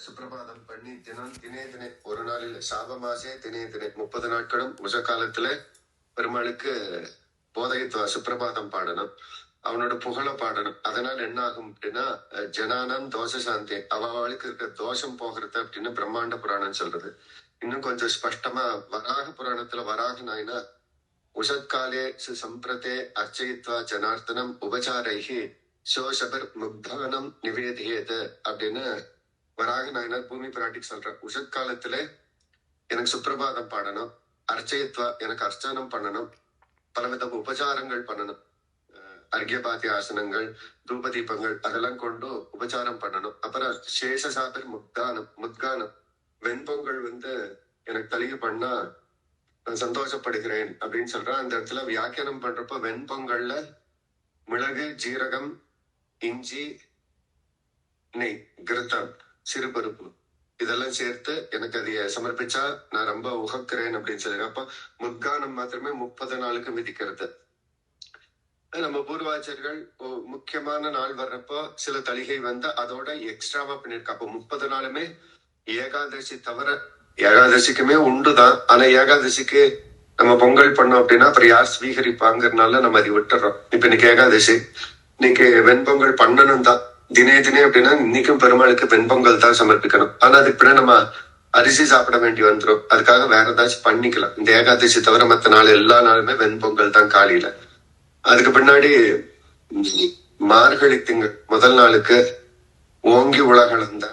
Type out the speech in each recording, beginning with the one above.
சுப்பிரபாதம் பண்ணி தினம் தினே ஒரு நாளில் சாபமாசே தினே 30 நாட்களும் உஷ காலத்துல பெருமாளுக்கு போதகித்துவ சுப்பிரபாதம் பாடணும், அவனோட புகழ பாடணும். அதனால என்ன ஆகும் அப்படின்னா ஜனானம் தோஷ சாந்தி, அவளுக்கு இருக்க தோஷம் போகிறது அப்படின்னு பிரம்மாண்ட புராணம் சொல்றது. இன்னும் கொஞ்சம் ஸ்பஷ்டமா வராக புராணத்துல வராக நாயினா உஷத்காலே சம்பிரதே அர்ச்சயித்வா ஜனார்த்தனம் உபச்சாரைகி சோஷபர் முக்தானம் நிவேதியேது அப்படின்னு வராக நாயனார் பூமி பிராட்டிக்கு சொல்ற. உஷத்காலத்துல எனக்கு சுப்பிரபாதம் பாடணும், அர்ச்சயித்வா எனக்கு அர்ச்சனம் பண்ணணும், பலவித உபச்சாரங்கள் பண்ணணும், அர்க்கியபாத்திய ஆசனங்கள் தூபதீபங்கள் அதெல்லாம் கொண்டு உபச்சாரம் பண்ணணும். அப்புறம் சேஷசாபர் முத்கானம் வெண்பொங்கல் எனக்கு தலிகை பண்ணா நான் சந்தோஷப்படுகிறேன் அப்படின்னு சொல்றேன். அந்த இடத்துல வியாக்கியானம் பண்றப்ப வெண்பொங்கல்ல மிளகு, ஜீரகம், இஞ்சி, நெய், கிருத்தம், சிறுபருப்பு இதெல்லாம் சேர்த்து எனக்கு அதைய சமர்ப்பிச்சா நான் ரொம்ப உகக்கிறேன் அப்படின்னு சொல்லிடுறேன். அப்ப முத்கானம் மாத்திரமே 30 நாளுக்கு மிதிக்கிறது. நம்ம பூர்வாச்சாரிகள் முக்கியமான நாள் வர்றப்போ சில தலிகை அதோட எக்ஸ்ட்ராவா பண்ணிருக்கா. அப்போ 30 நாளுமே ஏகாதசி தவிர, ஏகாதசிக்குமே உண்டுதான், ஆனா ஏகாதசிக்கு நம்ம பொங்கல் பண்ணோம் அப்படின்னா அப்புறம் யார் ஸ்வீகரிப்பாங்கிறதுனால நம்ம அதை விட்டுறோம். இப்ப இன்னைக்கு ஏகாதசி, இன்னைக்கு வெண்பொங்கல் பண்ணணும் தான் தினே அப்படின்னா இன்னைக்கும் பெருமாளுக்கு வெண்பொங்கல் தான் சமர்ப்பிக்கணும். ஆனா அதுக்கு பின்னாடி நம்ம அரிசி சாப்பிட வேண்டி வந்துடும். அதுக்காக வேற ஏதாச்சும் பண்ணிக்கலாம். இந்த ஏகாதசி தவிர மத்த நாள் எல்லா நாளுமே வெண்பொங்கல் தான் காலையில. அதுக்கு பின்னாடி மார்கழி திங்கள் முதல் நாளுக்கு ஓங்கி உலகளந்த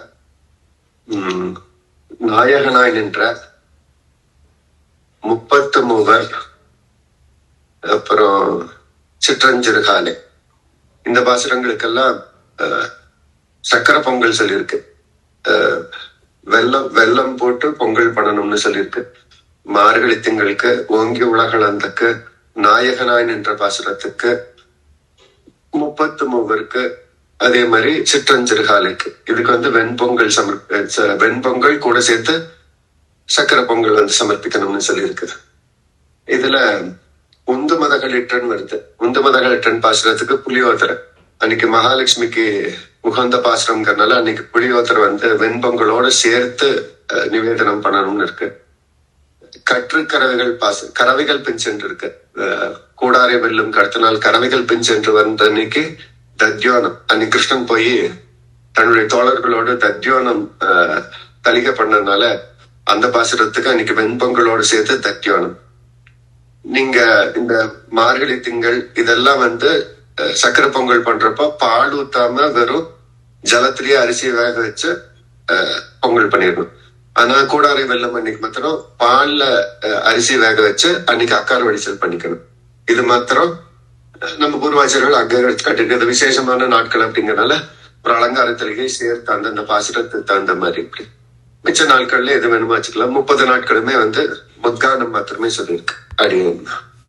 நாயகனாய் நின்ற 30 மூவர், அப்புறம் சிற்றஞ்சிறுகாலை, இந்த பாசுரங்களுக்கெல்லாம் சக்கரை பொங்கல் சொல்லியிருக்கு. வெல்லம் போட்டு பொங்கல் பண்ணணும்னு சொல்லியிருக்கு. மார்கழி திங்களுக்கு ஓங்கி உலகளந்தக்கு நாயகனாய் நின்ற பாசுரத்துக்கு 30 மூவருக்கு, அதே மாதிரி சிற்றஞ்சிறுகாலைக்கு இதுக்கு வெண்பொங்கல் வெண்பொங்கல் கூட சேர்த்து சக்கரை பொங்கல் சமர்ப்பிக்கணும்னு சொல்லியிருக்கு. இதுல உந்து மதகளிட்டன் வருது. உந்து மதகளிட்டன் பாசுரத்துக்கு புளியோதரை, அன்னைக்கு மகாலட்சுமிக்கு உகந்த பாசுரம்ங்கிறதுனால அன்னைக்கு புளியோதரை வெண்பொங்கலோட சேர்த்து நிவேதனம் பண்ணணும்னு இருக்கு. கற்று கறவைகள் கறவைகள் பிஞ்சென்று இருக்கு. கூடாரை வெல்லும் அடுத்த நாள் கறவைகள் பிஞ்சென்று வந்த அன்னைக்கு தத்யோனம், அன்னைக்கு கிருஷ்ணன் போய் தன்னுடைய தோழர்களோடு தத்யோனம் தலிகை பண்ணதுனால அந்த பாசுரத்துக்கு அன்னைக்கு வெண்பொங்கலோடு சேர்த்து தத்யோனம். நீங்க இந்த மார்கழி திங்கள் இதெல்லாம் சக்கரை பொங்கல் பண்றப்போ பால் ஊத்தாம வெறும் ஜலத்திலேயே அரிசியை வேக வச்சு பொங்கல் பண்ணிடணும். ஆனா கூடாரை வெல்லம் அன்னைக்கு மாத்திரம் பால்ல அரிசி வேக வச்சு அன்னைக்கு அக்கார் வடிசல் பண்ணிக்கணும். இது மாத்திரம் நம்ம பூர்வாச்சாரியர்கள் அங்க கட்டிருக்கிறது விசேஷமான நாட்கள் அப்படிங்கறதுனால ஒரு அலங்காரத்திலேயே சேர்த்து அந்தந்த பாசுரத்துக்கு தகுந்த மாதிரி இப்படி மிச்ச நாட்கள்ல எது வேணுமா வச்சுக்கலாம். 30 நாட்களுமே முத்கானம் மாத்திரமே சொல்லியிருக்கு. அடியே